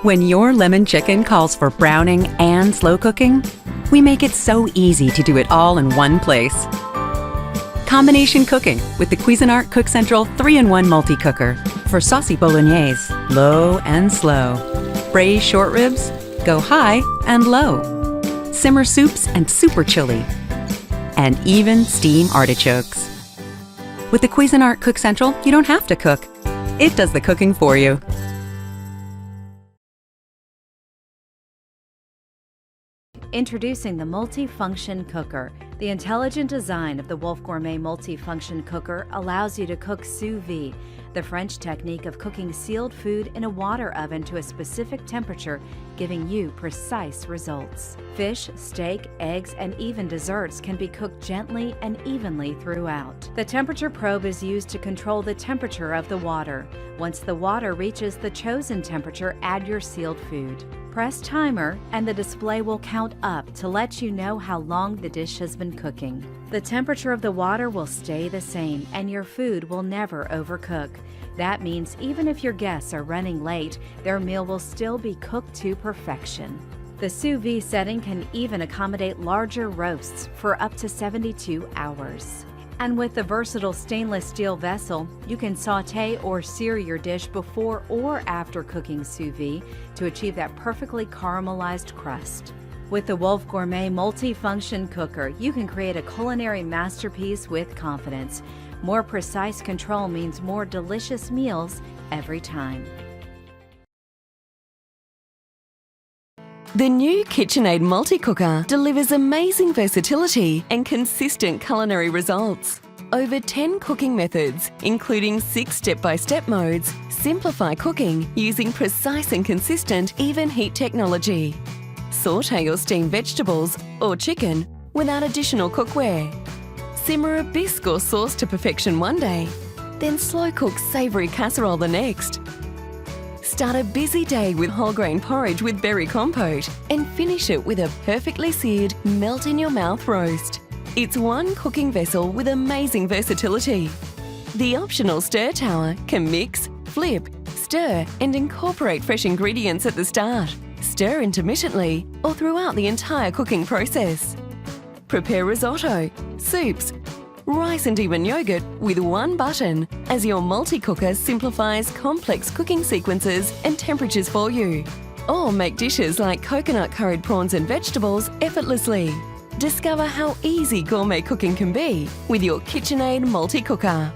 When your lemon chicken calls for browning and slow cooking, we make it so easy to do it all in one place. Combination cooking with the Cuisinart Cook Central 3-in-1 multi-cooker for saucy bolognese, low and slow. Braise short ribs, go high and low. Simmer soups and super chili. And even steam artichokes. With the Cuisinart Cook Central, you don't have to cook. It does the cooking for you. Introducing the Multi-Function Cooker. The intelligent design of the Wolf Gourmet Multi-Function Cooker allows you to cook sous vide, the French technique of cooking sealed food in a water oven to a specific temperature, giving you precise results. Fish, steak, eggs, and even desserts can be cooked gently and evenly throughout. The temperature probe is used to control the temperature of the water. Once the water reaches the chosen temperature, add your sealed food. Press timer and the display will count up to let you know how long the dish has been cooking. The temperature of the water will stay the same and your food will never overcook. That means even if your guests are running late, their meal will still be cooked to perfection. The sous vide setting can even accommodate larger roasts for up to 72 hours. And with the versatile stainless steel vessel, you can sauté or sear your dish before or after cooking sous vide to achieve that perfectly caramelized crust. With the Wolf Gourmet Multi-Function Cooker, you can create a culinary masterpiece with confidence. More precise control means more delicious meals every time. The new KitchenAid multi-cooker delivers amazing versatility and consistent culinary results. Over 10 cooking methods, including 6 step-by-step modes, simplify cooking using precise and consistent even heat technology. Sauté or steam vegetables or chicken without additional cookware. Simmer a bisque or sauce to perfection one day, then slow cook savoury casserole the next. Start a busy day with whole grain porridge with berry compote and finish it with a perfectly seared, melt-in-your-mouth roast. It's one cooking vessel with amazing versatility. The optional stir tower can mix, flip, stir and incorporate fresh ingredients at the start. Stir intermittently or throughout the entire cooking process. Prepare risotto, soups, rice and even yogurt with one button as your multi-cooker simplifies complex cooking sequences and temperatures for you. Or make dishes like coconut curried prawns and vegetables effortlessly. Discover how easy gourmet cooking can be with your KitchenAid multi-cooker.